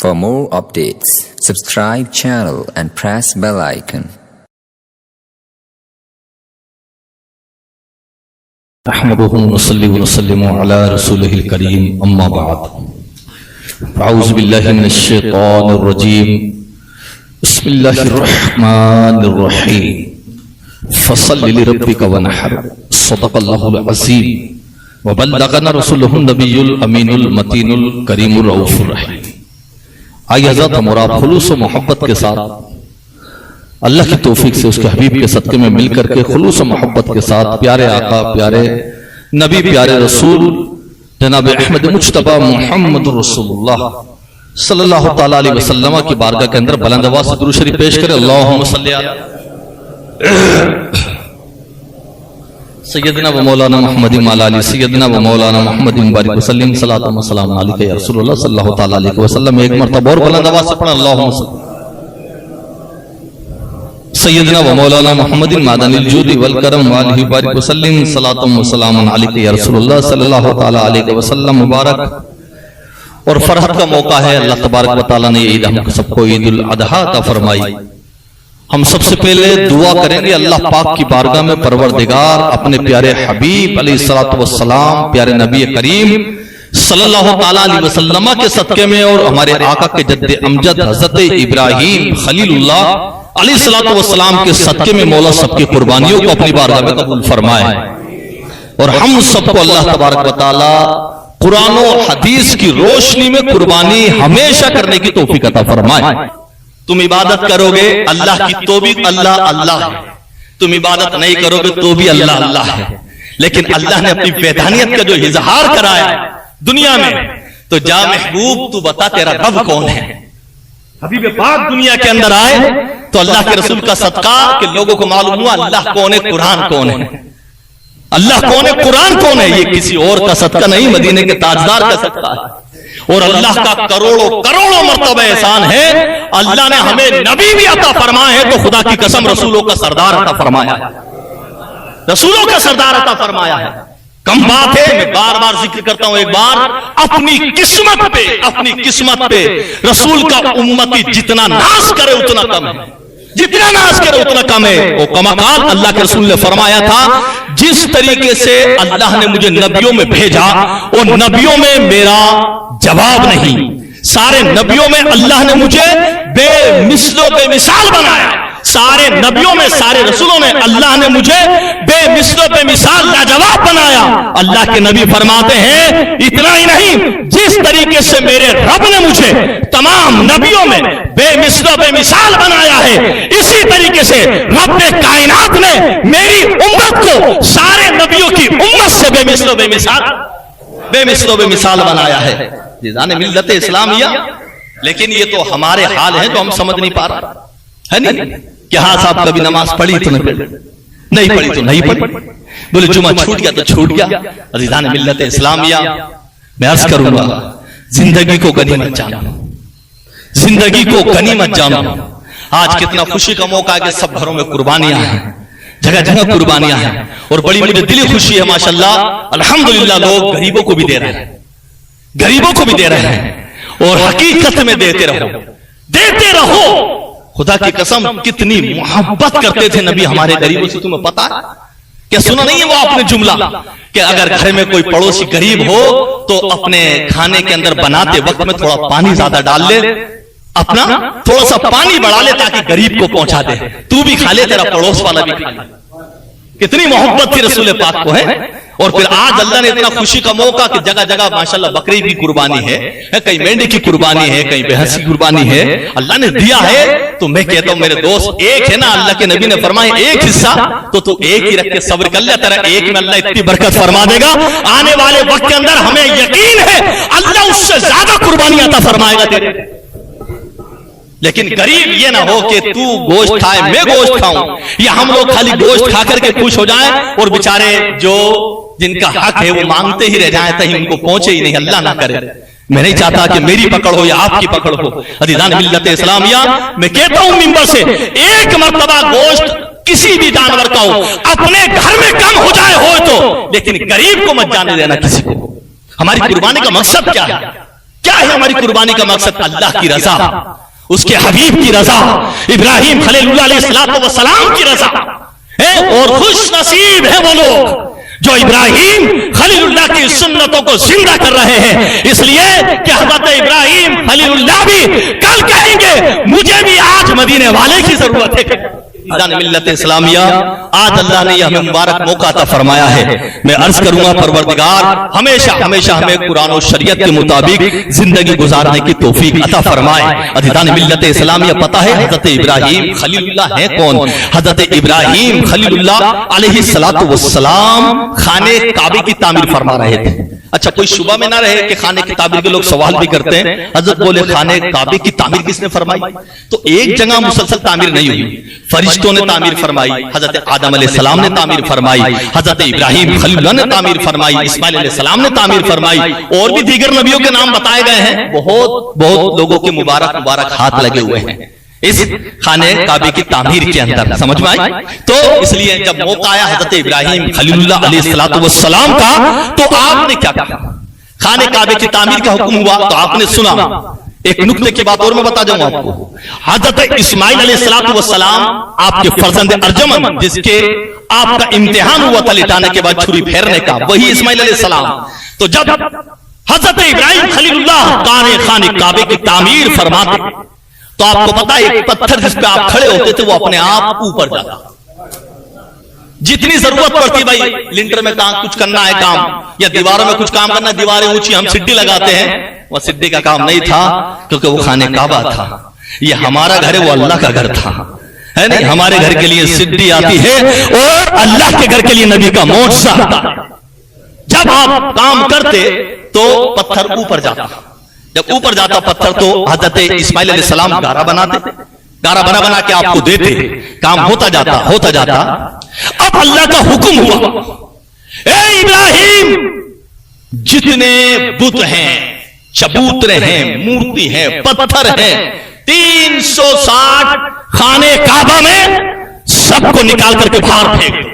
For more updates, subscribe channel and press bell icon. نحمده ونصلي ونسلم على رسوله الكريم اما بعد اعوذ بالله من الشيطان الرجيم بسم الله الرحمن الرحيم فصل لربك ونحر صدق الله العظيم وبلغنا رسوله النبي الامين المتين الكريم الرؤوف الرحيم. آئیے حضرت ہم اور آپ خلوص و محبت کے ساتھ اللہ کی توفیق سے اس کے حبیب کے صدقے میں مل کر کے خلوص و محبت کے ساتھ پیارے آقا، پیارے نبی، پیارے رسول جناب احمد مجتبی محمد رسول اللہ صلی اللہ تعالیٰ علیہ وسلم کی بارگاہ کے اندر بلند آواز سے درود شریف پیش کرے. اللہم صلی علی سیدنا و مولانا محمد وعلی آلہ سیدنا و مولانا محمد مبارک وسلم صلاۃ و سلام علیک یا رسول اللہ صلی اللہ تعالیٰ علیہ وسلم. ایک مرتبہ اور بلند آواز سے پڑھیں اللہم صلی سیدنا و مولانا محمد معدن الجود والکرم وآلہ بارک وسلم صلاۃ و سلام علیک یا رسول اللہ صلی اللہ تعالیٰ علیہ وسلم. مبارک اور فرحت کا موقع ہے. اللہ تبارک و تعالیٰ نے یہ عید ہم سب کو عید الاضحیٰ عطا فرمائی. ہم سب سے پہلے دعا کریں گے اللہ پاک کی بارگاہ میں پروردگار اپنے پیارے حبیب علیہ الصلوۃ والسلام، پیارے نبی کریم صلی اللہ تعالیٰ علیہ وسلم کے صدقے میں اور ہمارے آقا کے جد امجد حضرت ابراہیم خلیل اللہ علیہ الصلوۃ والسلام کے صدقے میں مولا سب کی قربانیوں کو اپنی بارگاہ میں قبول فرمائے اور ہم سب کو اللہ تبارک و تعالیٰ قرآن و حدیث کی روشنی میں قربانی ہمیشہ کرنے کی توفیق عطا فرمائے. تم عبادت کرو گے اللہ کی تو بھی اللہ اللہ ہے، تم عبادت نہیں کرو گے تو بھی اللہ اللہ ہے. لیکن اللہ نے اپنی وحدانیت کا جو اظہار کرایا دنیا میں، تو جا محبوب تو بتا تیرا رب کون ہے. حبیب پاک دنیا کے اندر آئے تو اللہ کے رسول کا صدقہ کہ لوگوں کو معلوم ہوا اللہ کون ہے، قرآن کون ہے. اللہ کون ہے، قرآن کون ہے. یہ کسی اور کا صدقہ نہیں، مدینے کے تاجدار کا صدقہ ہے. اور اللہ کا کروڑوں کروڑوں مرتبہ احسان ہے، اللہ نے ہمیں نبی بھی عطا فرمایا ہے. تو خدا کی قسم رسولوں کا سردار عطا فرمایا ہے، رسولوں کا سردار عطا فرمایا ہے. کم بات ہے، میں بار بار ذکر کرتا ہوں، ایک بار اپنی قسمت پہ رسول کا امتی جتنا ناز کرے اتنا کم ہے، جتنا ناز کرے اتنا کم ہے. وہ کمال اللہ کے رسول نے فرمایا تھا جس طریقے سے اللہ نے مجھے نبیوں میں بھیجا اور نبیوں میں میرا جواب نہیں، سارے نبیوں میں اللہ نے مجھے بے مثل و بے مثال بنایا. سارے نبیوں میں، سارے رسولوں میں اللہ نے مجھے بے مثل و بے مثال لاجواب بنایا. اللہ کے نبی فرماتے ہیں اتنا ہی نہیں، جس طریقے سے میرے رب نے مجھے تمام نبیوں میں بے مثل و بے مثال بنایا ہے، اسی طریقے سے رب کائنات نے میری امت کو سارے نبیوں کی امت سے بے مثل و بے مثال بنایا ہے. جیزان ملت اسلامیہ. لیکن یہ تو ہمارے حال ہیں تو ہم سمجھ نہیں پا رہا ہے نہیں کہ ہاں صاحب کبھی نماز پڑھی تو نہیں پڑھی تو نہیں پڑھی، بولے جمعہ چھوٹ گیا تو چھوٹ گیا. عزیزان ملت اسلامیہ، میں عرض کروں گا زندگی کو غنیمت جانو، زندگی کو غنیمت جانو. آج کتنا خوشی کا موقع ہے کہ سب گھروں میں قربانیاں ہیں، جگہ جگہ قربانیاں ہیں. اور بڑی مجھے دلی خوشی ہے ماشاءاللہ الحمدللہ لوگ غریبوں کو بھی دے رہے ہیں، غریبوں کو بھی دے رہے ہیں. اور حقیقت میں دیتے رہو. خدا کی قسم کتنی محبت کرتے تھے نبی ہمارے غریبوں سے، تمہیں پتا ہے کیا؟ سنا نہیں ہے وہ آپ نے جملہ کہ اگر گھر میں کوئی پڑوسی غریب ہو تو اپنے کھانے کے اندر بناتے وقت میں تھوڑا پانی زیادہ ڈال لے، اپنا تھوڑا سا پانی بڑھا لے تاکہ غریب کو پہنچا دے، تو بھی کھا لے تیرا پڑوس والا بھی کھا لے. کتنی محبت تھی رسول پاک کو ہے. اور پھر آج اللہ نے اتنا خوشی کا موقع کہ جگہ جگہ ماشاءاللہ بکری کی قربانی ہے، کہیں مینڈے کی قربانی ہے، کہیں بھینس کی قربانی ہے. اللہ نے دیا ہے تو میں کہتا ہوں میرے دوست ایک ہے نا، اللہ کے نبی نے فرمایا ایک حصہ تو ایک ہی رکھ کے صبر کر لیا، تیرا ایک میں اللہ اتنی برکت فرما دے گا. آنے والے وقت کے اندر ہمیں یقین ہے اللہ اس سے زیادہ قربانی عطا فرمائے گا تیرے. لیکن غریب یہ نہ ہو کہ تو گوشت کھائے میں گوشت کھاؤں، یا ہم لوگ خالی گوشت کھا کر کے خوش ہو جائیں اور بیچارے جو جن کا حق ہے وہ مانگتے ہی رہ جائیں، کہیں ان کو پہنچے ہی نہیں. اللہ نہ کرے. میں نہیں چاہتا کہ میری پکڑ ہو یا آپ کی پکڑ ہو. عزیزان ملت اسلامیہ، میں کہتا ہوں منبر سے ایک مرتبہ گوشت کسی بھی جانور کا ہو اپنے گھر میں کم ہو جائے ہو تو، لیکن غریب کو مت جانے دینا کسی کو. ہماری قربانی کا مقصد کیا ہے؟ کیا ہے ہماری قربانی کا مقصد؟ اللہ کی رضا، اس کے حبیب کی رضا، ابراہیم خلیل اللہ علیہ السلام کی رضا ہے۔ اور خوش نصیب ہے وہ لوگ جو ابراہیم خلیل اللہ کی سنتوں کو زندہ کر رہے ہیں، اس لیے کہ حضرت ابراہیم خلیل اللہ بھی کل کہیں گے مجھے بھی آج مدینے والے کی ضرورت ہے۔ ملت اسلامیہ، آج اللہ نے یہ ہمیں مبارک موقع عطا فرمایا ہے۔ میں عرض کروں گا پروردگار ہمیشہ ہمیشہ ہمیں قرآن و شریعت کے مطابق زندگی گزارنے کی توفیق عطا فرمائے۔ عزیزان ملت اسلامیہ، پتہ ہے حضرت ابراہیم خلیل اللہ ہے کون؟ حضرت ابراہیم خلیل اللہ علیہ السلام خانے کعبے کی تعمیر فرما رہے تھے۔ اچھا، کوئی شبہ میں نہ رہے کہ خانے کی تعمیر کے لوگ سوال بھی کرتے ہیں، حضرت بولے خانے کعبے کی تعمیر کس نے فرمائی؟ تو ایک جگہ مسلسل تعمیر نہیں ہوئی، فرشتوں نے تعمیر فرمائی، حضرت آدم علیہ السلام نے تعمیر فرمائی، حضرت ابراہیم خلیل اللہ نے تعمیر فرمائی، اسماعیل علیہ السلام نے تعمیر فرمائی، اور بھی دیگر نبیوں کے نام بتائے گئے ہیں۔ بہت بہت لوگوں کے مبارک ہاتھ لگے ہوئے ہیں اس خانے کعبے کی تعمیر کے اندر، سمجھ میں آئی؟ تو اس لیے جب موقع آیا حضرت ابراہیم خلیل اللہ علیہ السلام کا، تو آپ نے کیا کہا؟ خانے کعبے کی تعمیر کا حکم ہوا تو آپ نے سنا۔ ایک نکتے کی بات اور میں بتا جاؤں آپ کو، حضرت اسماعیل علیہ السلام آپ کے فرزند ارجمن، جس کے آپ کا امتحان ہوا تھا لٹانے کے بعد چھری پھیرنے کا، وہی اسماعیل علیہ السلام۔ تو جب حضرت ابراہیم خلیل اللہ خانے کعبے کی تعمیر فرماتے تو آپ کو پتا ایک پتھر جس پہ آپ کھڑے ہوتے تھے وہ اپنے آپ اوپر جاتا، جتنی ضرورت پڑتی بھائی لنٹر میں کچھ کرنا ہے کام، یا دیواروں میں کچھ کام کرنا، دیواریں اونچی ہم سڈی لگاتے ہیں، وہ سڈی کا کام نہیں تھا کیونکہ وہ خانے کعبہ تھا۔ یہ ہمارا گھر ہے، وہ اللہ کا گھر تھا، ہے نہیں؟ ہمارے گھر کے لیے سڈی آتی ہے اور اللہ کے گھر کے لیے نبی کا معجزہ آتا ہے۔ جب آپ کام کرتے تو پتھر اوپر جاتا، جب اوپر جاتا پتھر تو حضرت اسماعیل علیہ السلام گارا بناتے، گارا بنا کے آپ کو دیتے، کام ہوتا جاتا۔ اب اللہ کا حکم ہوا، اے ابراہیم جتنے بت ہیں، چبوترے ہیں، مورتی ہیں، پتھر ہیں، 360 خانے کعبہ میں سب کو نکال کر کے باہر پھینک دو۔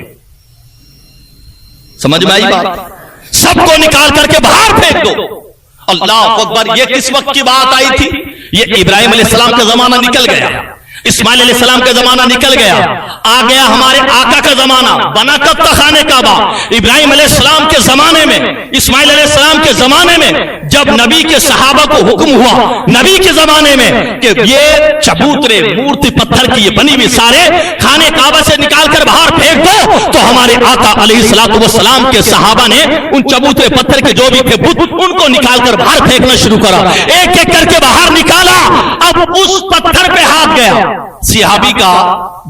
سمجھ میں آئی بات؟ سب کو نکال کر کے باہر پھینک دو۔ اللہ اکبر! یہ کس وقت کی بات آئی تھی؟ یہ ابراہیم علیہ السلام کا زمانہ نکل گیا، اسماعیل علیہ السلام کا زمانہ نکل گیا، آ گیا ہمارے آقا کا زمانہ۔ بنا کب تھا خانے کعبہ؟ ابراہیم علیہ السلام کے زمانے میں، اسماعیل علیہ السلام کے زمانے میں، جب نبی کے صحابہ کو حکم ہوا نبی کے زمانے میں کہ یہ چبوترے، مورتی، پتھر کی یہ بنی ہوئی سارے خانے کعبہ سے نکال کر باہر پھینک دو، تو ہمارے آقا علیہ السلام کے صحابہ نے ان چبوترے پتھر کے جو بھی تھے بت، ان کو نکال کر باہر پھینکنا شروع کرا، ایک ایک کر کے باہر نکالا۔ اب اس پتھر پہ ہاتھ گیا صحابی کا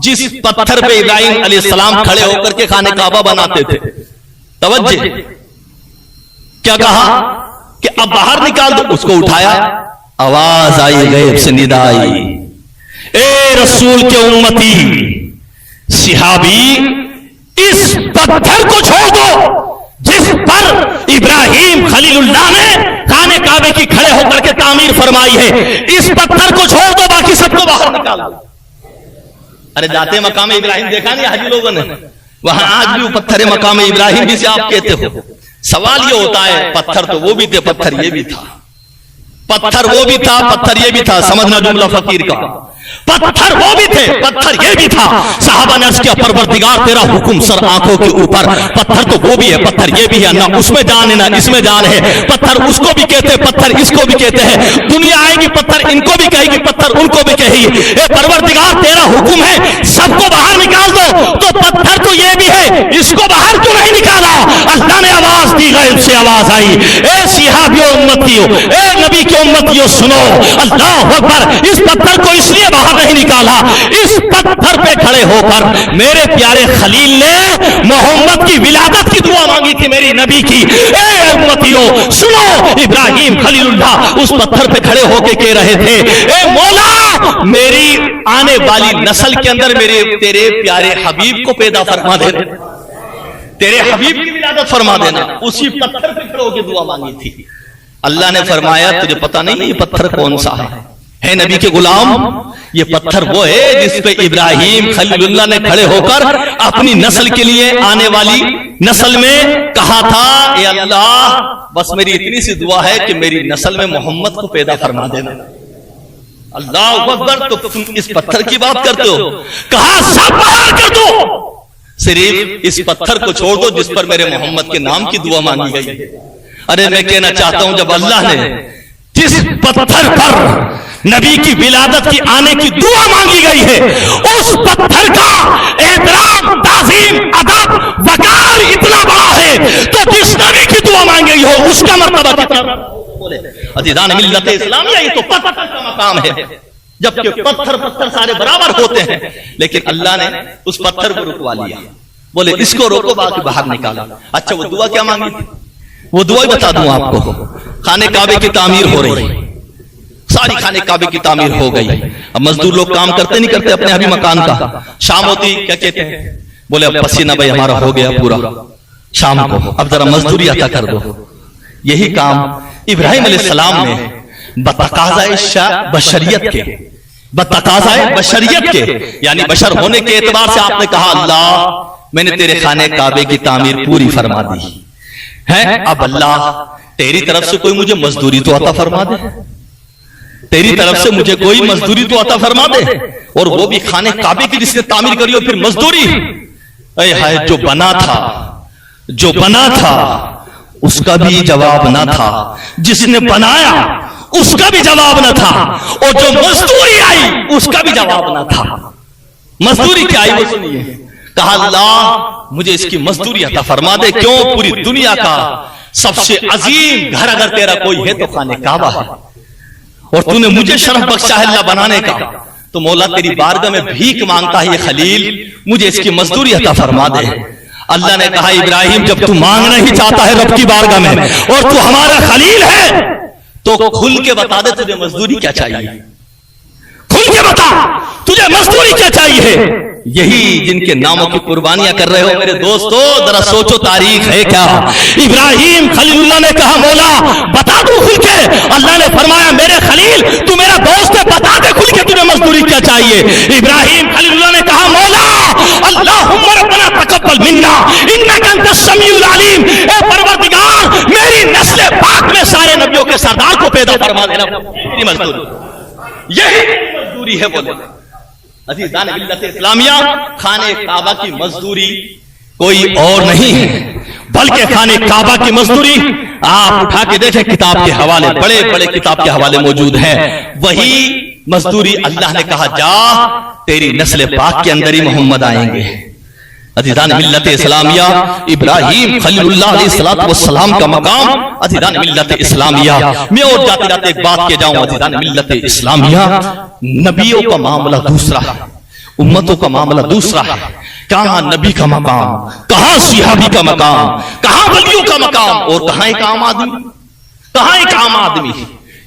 جس پتھر پہ ابراہیم علیہ السلام کھڑے ہو کر کے خانے کعبہ بناتے تھے۔ توجہ، کیا کہا کہ اب باہر نکال دو، اس کو اٹھایا، آواز آئی غیب سے، ندا آئی، اے رسول کے امتی صحابی اس پتھر کو چھوڑ دو جس پر ابراہیم خلیل اللہ نے خانے کعبے کی کھڑے ہو کر کے تعمیر فرمائی ہے، اس پتھر کو چھوڑ دو، باقی سب کو باہر نکال دو۔ ارے جاتے مقام ابراہیم دیکھا نہیں حاجی لوگوں نے؟ وہاں آج بھی وہ پتھر مقام ابراہیم جسے آپ کہتے ہو۔ سوال یہ ہوتا ہے پتھر تو وہ بھی تھے، پتھر یہ بھی تھا، پتھر وہ بھی تھا، پتھر یہ بھی تھا، سمجھنا جملہ فقیر کا، پتھر وہ بھی تھے، پتھر یہ بھی تھا۔ صحابہ نے عرض کیا پروردگار تیرا حکم سر آنکھوں کے اوپر، پتھر تو وہ بھی ہے، پتھر یہ بھی ہے، نہ اس میں جان ہے نہ اس میں جان ہے، پتھر اس کو بھی کہتے ہیں، پتھر اس کو بھی کہتے ہیں، دنیا آئے گی پتھر ان کو بھی کہے گی، پتھر ان کو بھی کہے گی۔ اے پروردگار تیرا حکم ہے سب کو باہر نکال دو، تو پتھر تو یہ بھی ہے، اس کو باہر کیوں نہیں نکالا؟ اللہ نے آواز دی، غیب سے آواز آئی، اے صحابیوں امتیوں، اے نبی کے امتیوں سنو، اللہ اکبر! اس پتھر کو اس لیے باہر نہیں نکالا، اس پتھر پہ کھڑے ہو کر میرے پیارے خلیل نے محمد کی ولادت کی دعا مانگی تھی، میری نبی کی۔ اے امتیوں سنو، ابراہیم خلیل اللہ اس پتھر پہ کھڑے ہو کے کہہ رہے تھے، اے مولا میری آنے والی نسل کے اندر میرے تیرے پیارے حبیب کو پیدا فرما دے، تیرے حبیب کی ولادت فرما دینا۔ اسی پتھر پہ کھڑے ہو کے دعا مانگی تھی۔ اللہ نے فرمایا تجھے پتہ نہیں یہ پتھر کون سا ہے؟ ہے نبی کے غلام، یہ پتھر وہ ہے جس پہ ابراہیم خلیل اللہ نے کھڑے ہو کر اپنی نسل کے لیے آنے والی نسل میں کہا تھا اے اللہ بس میری اتنی سی دعا ہے کہ میری نسل میں محمد کو پیدا فرما دینا۔ اللہ اکبر، تو تم اس پتھر کی بات کرتے ہو، کہا سب باہر کر دو، صرف اس پتھر کو چھوڑ دو جس پر میرے محمد کے نام کی دعا مانگی گئی۔ ارے میں کہنا چاہتا ہوں جب اللہ نے جس پتھر پر نبی کی ولادت کی آنے کی دعا مانگی گئی ہے اس پتھر کا احترام، تعظیم، ادب، وقار اتنا بڑا ہے تو جس نبی کی دعا مانگی ہو اس کا مرتبہ کتنا؟ عزیزان ملت اسلامیہ، یہ تو پتھر کا مقام ہے، جبکہ پتھر سارے برابر ہوتے ہیں، لیکن اللہ نے اس پتھر کو رکوا لیا، بولے اس کو روکو، باقی باہر نکالا۔ اچھا وہ دعا کیا مانگی تھی؟ وہ دعا بتا دوں آپ کو۔ خانے کعبے کی تعمیر ہو رہی، ساری خانے کعبے کی تعمیر ہو گئی، اب مزدور لوگ کام کرتے نہیں کرتے اپنے ابھی مکان کا، شام ہوتی کیا کہتے ہیں، بولے اب پسینہ بھائی ہمارا ہو گیا پورا، شام کو اب ذرا مزدوری عطا کر دو۔ یہی کام ابراہیم علیہ السلام نے بتقاضۂ بشریت کے یعنی بشر ہونے کے اعتبار سے آپ نے کہا اللہ میں نے تیرے خانے کعبے کی تعمیر پوری فرما دی ہے، اب اللہ تیری طرف سے کوئی مجھے مزدوری تو عطا فرما دے، تیری طرف سے مجھے کوئی مزدوری تو عطا فرما دے، اور وہ بھی خانے کعبے کی جس نے تعمیر کری ہو پھر مزدوری۔ اے ہائے، جو بنا تھا اس کا بھی جواب نہ تھا، جس نے بنایا اس کا بھی جواب نہ تھا، اور جو مزدوری آئی اس کا بھی جواب نہ تھا۔ مزدوری کیا آئی وہ سنیے، کہا اللہ مجھے اس کی مزدوری عطا فرما دے، کیوں؟ پوری دنیا کا سب سے عظیم گھر اگر تیرا کوئی ہے تو خانے کعبہ ہے، اور تو نے مجھے شرف بخشا ہے اللہ بنانے کا، تو مولا تیری بارگاہ میں بھیک مانگتا ہے یہ خلیل، مجھے اس کی مزدوری عطا فرما دے۔ اللہ نے کہا ابراہیم جب تو مانگنا ہی چاہتا ہے رب کی بارگاہ میں اور تو ہمارا خلیل ہے تو کھل کے بتا دے تجھے مزدوری کیا چاہیے، کھل کے بتا تجھے مزدوری کیا چاہیے۔ یہی جن کے ناموں کی قربانیاں کر رہے ہو میرے دوستو، ذرا سوچو تاریخ ہے کیا۔ ابراہیم خلیل اللہ نے کہا مولا بتا دوں کھل کے، اللہ نے فرمایا میرے خلیل تو میرا دوست ہے، بتا دے کھل کے تجھے مزدوری کیا چاہیے۔ ابراہیم خلیل اللہ نے کہا مولا اللہم ربنا تقبل منا انک انت السمیع العلیم، اے پروردگار میری نسل پاک میں سارے نبیوں کے سردار کو پیدا فرما دینا، میری مزدوری یہی مزدوری ہے۔ بولے عزیزان ملت اسلامیہ، خانے کعبہ کی مزدوری کوئی اور نہیں ہے بلکہ خانے کعبہ کی مزدوری آپ اٹھا کے دیکھیں، کتاب کے حوالے بڑے بڑے کتاب کے حوالے موجود ہیں، وہی مزدوری اللہ نے کہا جا تیری نسل پاک کے اندر ہی محمد آئیں گے۔ عزیزان ملت اسلامیہ، ابراہیم خلیل اللہ علیہ السلام کا مقام، عزیزان ملت اسلامیہ میں اور جاتے جاتے ایک بات کہہ جاؤں، عزیزان ملت اسلامیہ نبیوں کا معاملہ دوسرا ہے، امتوں کا معاملہ دوسرا ہے۔ کہاں نبی کا مقام، کہاں صحابی کا مقام، کہاں ولیوں کا مقام، اور کہاں ایک عام آدمی، کہاں ایک عام آدمی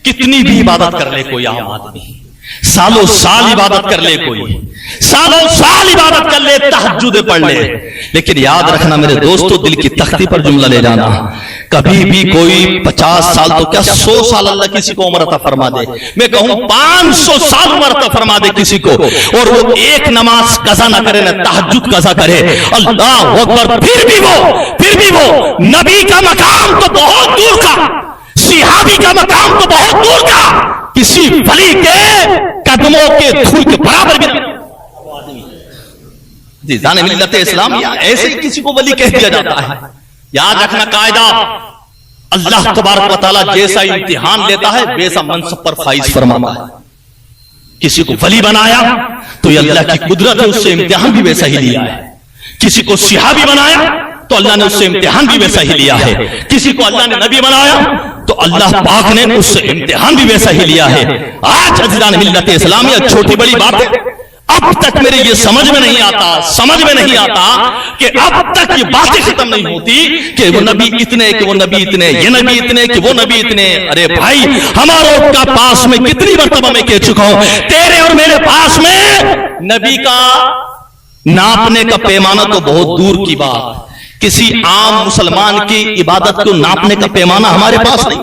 کتنی بھی عبادت کر لے کوئی عام آدمی، سالوں سال عبادت کر لے کوئی، سالوں سال عبادت کر لے، تہجد پڑھ لے، لیکن یاد رکھنا میرے دوستو دل کی تختی پر جملہ لے جانا، کبھی بھی کوئی 50 سال تو کیا 100 سال اللہ کسی کو عمر عطا فرما دے، میں کہوں 500 سال عمر عطا فرما دے کسی کو، اور وہ ایک نماز قضا نہ کرے، نہ تہجد قضا کرے، اللہ اکبر، پھر بھی وہ نبی کا مقام تو بہت دور کا، صحابی کا مقام تو بہت دور کا، کسی ولی کے قدموں کے دھول کے برابر بھی نہیں۔ عزیزان ملت اسلامیہ ایسے ہی کسی کو ولی کہہ دیا جاتا ہے۔ یاد رکھنا قاعدہ، اللہ تبارک و تعالیٰ جیسا امتحان لیتا ہے ویسا منصب پر فائز فرماتا ہے۔ کسی کو ولی بنایا تو یہ اللہ کی قدرت ہے، اس سے امتحان بھی ویسا ہی لیا ہے۔ کسی کو صحابی بنایا تو اللہ نے اس سے امتحان بھی ویسا ہی لیا ہے۔ کسی کو اللہ نے نبی بنایا تو اللہ پاک نے اس سے امتحان بھی ویسا ہی لیا ہے۔ آج عزیزان ملت اسلامیہ چھوٹی بڑی باتیں اب تک میرے یہ سمجھ میں نہیں آتا کہ اب تک یہ باتیں ختم نہیں ہوتی کہ وہ نبی اتنے، کہ وہ نبی اتنے، یہ نبی اتنے، کہ وہ نبی اتنے۔ ارے بھائی ہماروں کا پاس میں کتنی مرتبہ میں کہہ چکا ہوں، تیرے اور میرے پاس میں نبی کا ناپنے کا پیمانہ تو بہت دور کی بات، کسی عام مسلمان کی عبادت کو ناپنے کا پیمانہ ہمارے پاس نہیں۔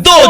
2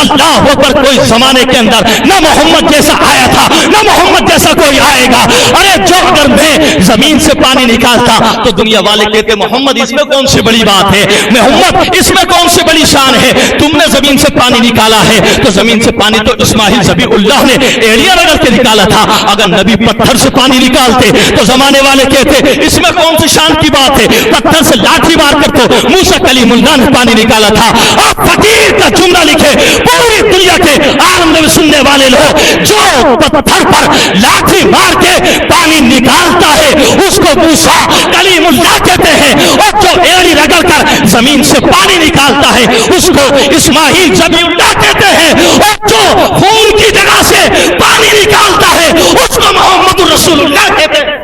اللہ اکبر، کوئی زمانے کے اندر نہ محمد جیسا آیا تھا نہ محمد جیسا کوئی آئے گا. ارے جو اگر میں زمین سے پانی نکالتا تو دنیا والے کہتے محمد اس میں کون سی بڑی بات ہے، محمد اس میں کون سی بڑی شان ہے، تم نے زمین سے پانی نکالا ہے تو زمین سے پانی تو اسماعیل ذبیح اللہ نے ایڑیاں رگڑ کے نکالا تھا. اگر نبی پتھر سے پانی نکالتے تو زمانے والے کہتے اس میں کون سی شان کی بات ہے، پتھر سے لاٹھی مار کر تو موسیٰ کلیم اللہ نے پانی نکالا تھا. آپ فقیر کا جملہ لکھے پوری دنیا کے عالم میں سننے والے لوگ، جو پتھر پر لاٹھی مار کے پانی نکالتا ہے اس کو موسیٰ کلیم اللہ کہتے ہیں، اور جو ایڑی رگڑ کر زمین سے پانی نکالتا ہے اس کو اسماعیل ذبیح اللہ کہتے ہیں، اور جو خون کی جگہ سے پانی نکالتا ہے اس کو محمد رسول اللہ کہتے ہیں،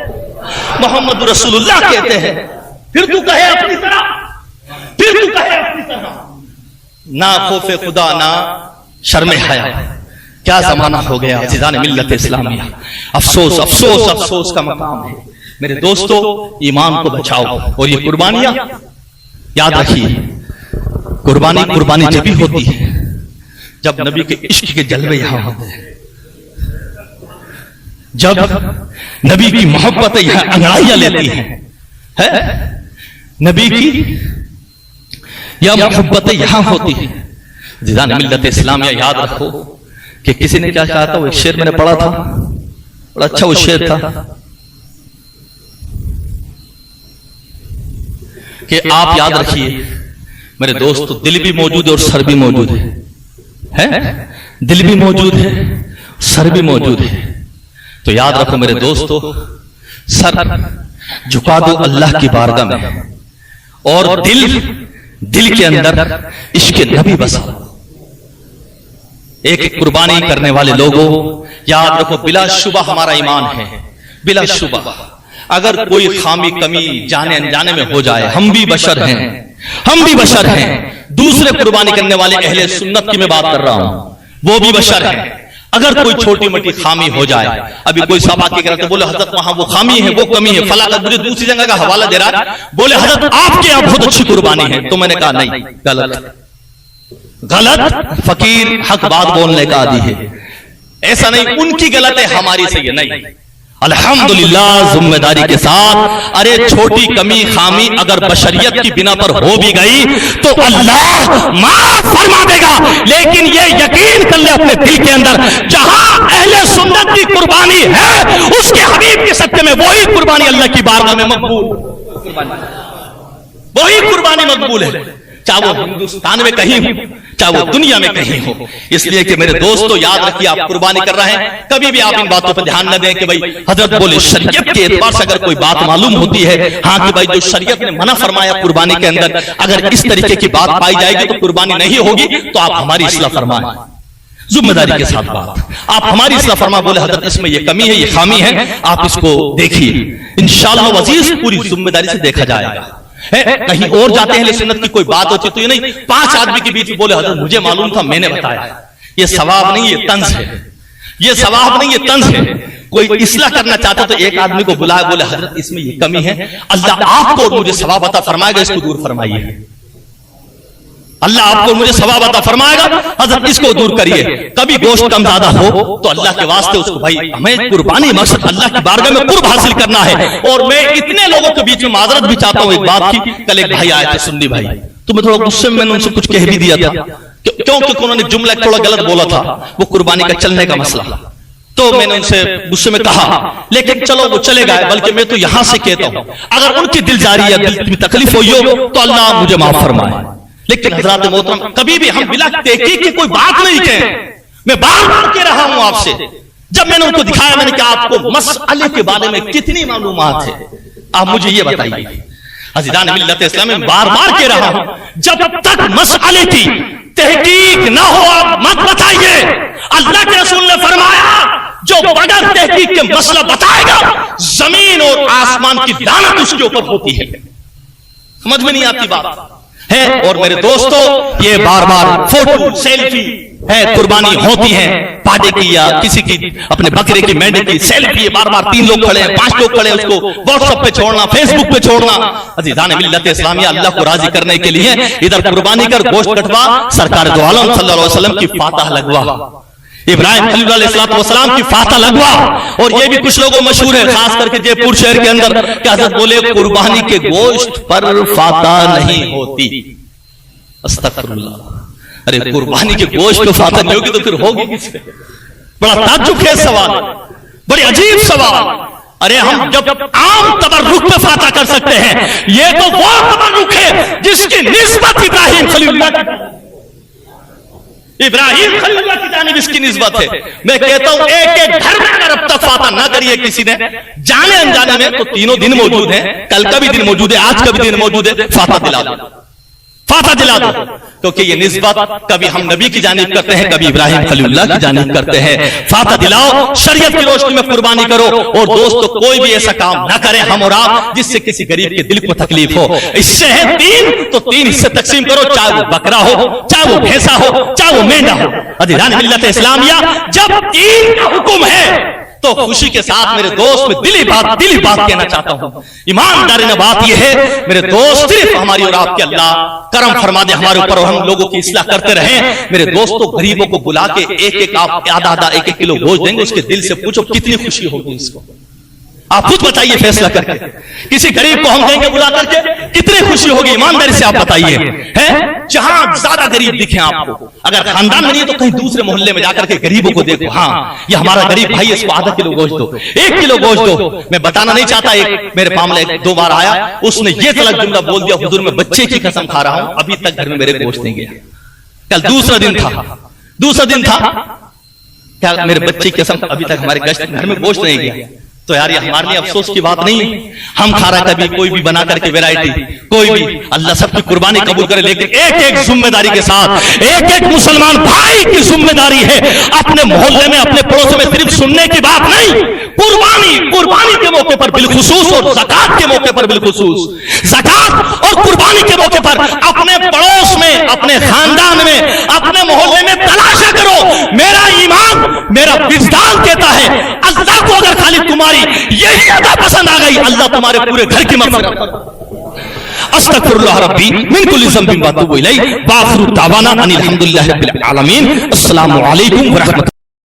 محمد رسول اللہ کہتے ہیں. پھر تو کہے اپنی طرح، پھر تو کہے اپنی طرح، نہ خوف خدا نہ شرم حیا. کیا زمانہ ہو گیا عزیزان ملت اسلامیہ. افسوس افسوس افسوس کا مقام ہے. میرے دوستو ایمان کو بچاؤ. اور یہ قربانیاں یاد رکھیے، قربانی جبھی ہوتی ہے جب نبی کے عشق کے جلوے یہاں ہوتے ہیں، جب نبی کی محبت یہاں انگڑائیاں لیتی ہیں. نبی کی یا محبت یہاں ہوتی ہے. عزیزان ملت اسلامیہ یاد رکھو کہ کسی نے کیا کہا تھا، وہ ایک شعر میں نے پڑھا تھا، بڑا اچھا وہ شعر تھا کہ آپ یاد رکھیے میرے دوست، دل بھی موجود ہے اور سر بھی موجود ہے. دل بھی موجود ہے سر بھی موجود ہے. تو یاد رکھو میرے دوستو، سر جھکا دو اللہ کی بارگاہ میں، اور دل کے اندر عشق نبی بسا. ایک قربانی کرنے والے لوگوں یاد رکھو، بلا شبہ ہمارا ایمان ہے، بلا شبہ. اگر کوئی خامی کمی جانے انجانے میں ہو جائے، ہم بھی بشر ہیں، ہم بھی بشر ہیں. دوسرے قربانی کرنے والے اہل سنت کی میں بات کر رہا ہوں، وہ بھی بشر ہیں. اگر کوئی چھوٹی موٹی خامی ہو جائے، ابھی کوئی صاحب آ کے کہہ رہا تھا، بولے حضرت وہاں وہ خامی ہے وہ کمی ہے فلاں، مجھے دوسری جگہ کا حوالہ دے رہا ہے، بولے حضرت آپ کے یہاں بہت اچھی قربانی ہے. تو میں نے کہا نہیں، غلط. فقیر حق بات بولنے کا عادی ہے، ایسا نہیں ان کی غلط ہے ہماری صحیح ہے. نہیں، الحمدللہ ذمہ داری کے ساتھ، ارے چھوٹی کمی خامی اگر بشریت کی بنا پر ہو بھی گئی تو اللہ معاف فرما دے گا. لیکن یہ یقین کر لے اپنے دل کے اندر، جہاں اہل سنت کی قربانی ہے اس کے حبیب کے صدقے میں وہی قربانی اللہ کی بارگاہ میں مقبول، وہی قربانی مقبول ہے، چاہے وہ ہندوستان میں کہیں ہو چاہے وہ دنیا میں کہیں ہو. اس لیے کہ میرے دوستو یاد رکھیے، آپ قربانی کر رہے ہیں، کبھی بھی آپ ان باتوں پر دھیان نہ دیں کہ بھائی حضرت بولے شریعت کے اعتبار سے اگر کوئی بات معلوم ہوتی ہے، ہاں کہ بھائی جو شریعت نے منع فرمایا قربانی کے اندر، اگر اس طریقے کی بات پائی جائے گی تو قربانی نہیں ہوگی، تو آپ ہماری اصلاح فرمائیں ذمہ داری کے ساتھ. بات آپ ہماری اصلاح فرما، بولے حضرت اس میں یہ کمی ہے یہ خامی ہے، آپ اس کو دیکھیے، انشاءاللہ عزیز پوری ذمہ داری سے دیکھا جائے گا. کہیں اور جاتے ہیں سنت کی کوئی بات ہوتی تو یہ نہیں 5 آدمی کے بیچ بولے حضرت مجھے معلوم تھا میں نے بتایا. یہ ثواب نہیں، یہ طنز ہے، یہ ثواب نہیں یہ طنز ہے. کوئی اصلاح کرنا چاہتا تو ایک آدمی کو بلائے، بولے حضرت اس میں یہ کمی ہے، اللہ آپ کو مجھے ثواب عطا فرمائے گا، اس کو دور فرمائیے. اللہ آپ کو مجھے ثواب عطا فرمائے گا، حضرت اس کو دور کریے. کبھی گوشت کم زیادہ ہو تو اللہ کے واسطے اس کو، بھائی ہمیں قربانی مقصد اللہ کی بارگاہ میں قرب حاصل کرنا ہے. اور میں اتنے لوگوں کے بیچ میں معذرت بھی چاہتا ہوں ایک بات کی. کل ایک بھائی آئے تھے سنی بھائی، تو میں تھوڑا غصے میں نے ان سے کچھ کہہ بھی دیا تھا، کیونکہ انہوں نے جملہ تھوڑا غلط بولا تھا، وہ قربانی کا چلنے کا مسئلہ. تو میں نے ان سے غصے میں کہا، لیکن چلو وہ چلے گئے، بلکہ میں تو یہاں سے کہتا ہوں اگر ان کی دل جاری یا دل میں تکلیف ہوئی ہو تو اللہ مجھے معاف فرمائے. لیکن حضرات محترم کبھی بھی ہم بلا تحقیق کی کوئی بات نہیں کہیں. میں بار بار کہہ رہا ہوں آپ سے، جب میں نے ان کو دکھایا میں نے کہا آپ کو مسئلے کے بارے میں کتنی معلومات ہے، آپ مجھے یہ بتائیے. عزیزان ملت اسلام میں بار بار کہہ رہا ہوں، جب تک مسئلے کی تحقیق نہ ہو آپ مت بتائیے. اللہ کے رسول نے فرمایا جو بغیر تحقیق کے مسئلہ بتائے گا زمین اور آسمان کی لعنت اس کے اوپر ہوتی ہے. سمجھ میں نہیں آتی بات. ہے. اور میرے دوستو یہ بار بار فوٹو سیلفی ہے قربانی ہوتی ہیں پاڈے کی یا کسی کی اپنے بکرے کی مینڈے کی سیلفی, بار بار 3 لوگ کھڑے ہیں 5 لوگ کھڑے ہیں, اس کو واٹس ایپ پہ چھوڑنا, فیس بک پہ چھوڑنا. عزیزان ملت اسلامیہ, اللہ کو راضی کرنے کے لیے ادھر قربانی کر گوشت کٹوا, سرکار دو عالم صلی اللہ علیہ وسلم کی فاتح لگوا, ابراہیم خلیل علیہ السلام کی فاتح لگوا. اور یہ بھی کچھ لوگوں مشہور ہے خاص کر کے جے پور شہر کے اندر کہ حضرت بولے قربانی کے گوشت پر فاتح نہیں ہوتی. استغفر اللہ. ارے قربانی کے گوشت کو فاتح نہیں ہوگی تو پھر ہوگی کس پہ؟ بڑا تعجب خیز سوال, بڑی عجیب سوال. ارے ہم جب عام تبرک پہ فاتح کر سکتے ہیں, یہ تو وہ تبرک ہے جس کی نسبت ابراہیم خلیل اللہ کی جانب اس کی نسبت ہے. میں کہتا ہوں ایک ایک گھر میں اگر اب تک فاتح نہ کریے کسی نے جانے انجانے میں, تو تینوں دن موجود ہیں, کل کا بھی دن موجود ہے, آج کا بھی دن موجود ہے, فاتح دلا دو, فاتح دلا دو. کیونکہ یہ نسبت کبھی ہم نبی کی جانب کرتے ہیں, کبھی ابراہیم خلیل اللہ کی جانب کرتے ہیں. فاتح دلاؤ, شریعت کی روشنی میں قربانی کرو. اور دوستو کوئی بھی ایسا کام نہ کرے ہم اور آپ جس سے کسی غریب کے دل کو تکلیف ہو. اس سے ہے 3 تو 3 حصے تقسیم کرو, چاہے وہ بکرا ہو, چاہے وہ بھینسا ہو, چاہے وہ مینڈا ہو. عزیزان ملت اسلامیہ, جب 3 کا حکم ہے تو خوشی کے ساتھ میرے دوست میں دلی بات کہنا چاہتا ہوں. ایمانداری بات یہ ہے میرے دوست, صرف ہماری اور آپ کے اللہ کرم فرما دے ہمارے اوپر اور ہم لوگوں کی اصلاح کرتے رہیں. میرے دوستوں غریبوں کو بلا کے ایک آپ آدھا 1 کلو گوشت دیں گے, اس کے دل سے پوچھو کتنی خوشی ہوگی اس کو. آپ خود بتائیے فیصلہ کر کے, کسی غریب کو ہم دیں گے بلا کر کے کتنی خوشی ہوگی, ایمانداری سے آپ بتائیے. ہے جہاں زیادہ غریب دکھیں آپ کو, اگر خاندان میں نہیں تو کہیں دوسرے محلے میں جا کر کے غریبوں کو دیکھو, ہاں یہ ہمارا غریب بھائی, اس کو ½ کلو گوشت دو, 1 کلو گوشت دو. میں بتانا نہیں چاہتا, ایک میرے معاملے 2 بار آیا, اس نے یہ تلک جملہ بول دیا, حضور میں بچے کی قسم کھا رہا ہوں ابھی تک گھر میں میرے گوشت نہیں گیا. کل دوسرا دن تھا کیا میرے بچے کی قسم ابھی تک ہمارے گھر میں گوشت نہیں گیا. تو یار یہ ہمارے لیے افسوس کی بات نہیں ہے, ہم کھا رہا کبھی کوئی بھی بنا کر کے ویرائٹی, کوئی بھی, اللہ سب کی قربانی قبول کرے, لیکن ایک ذمہ داری کے ساتھ ایک مسلمان بھائی کی ذمہ داری ہے اپنے محلے میں اپنے پڑوسوں میں صرف سننے کی بات نہیں, قربانی کے موقع پر بالخصوص اور زکات کے موقع پر بالخصوص, زکات اور قربانی کے موقع پر اپنے پڑوس میں, اپنے خاندان میں, اپنے محلے میں تلاشا کرو. میرا ایمان, میرا وجدان کہتا ہے اللہ کو اگر خالی تمہاری یہی ادا پسند آ گئی, اللہ تمہارے پورے گھر کی مغفرت کرے. استغفر اللہ ربی من کل ذنب واتوب الیہ, واخر دعوانا ان الحمد للہ رب العالمین. السلام علیکم ورحمۃ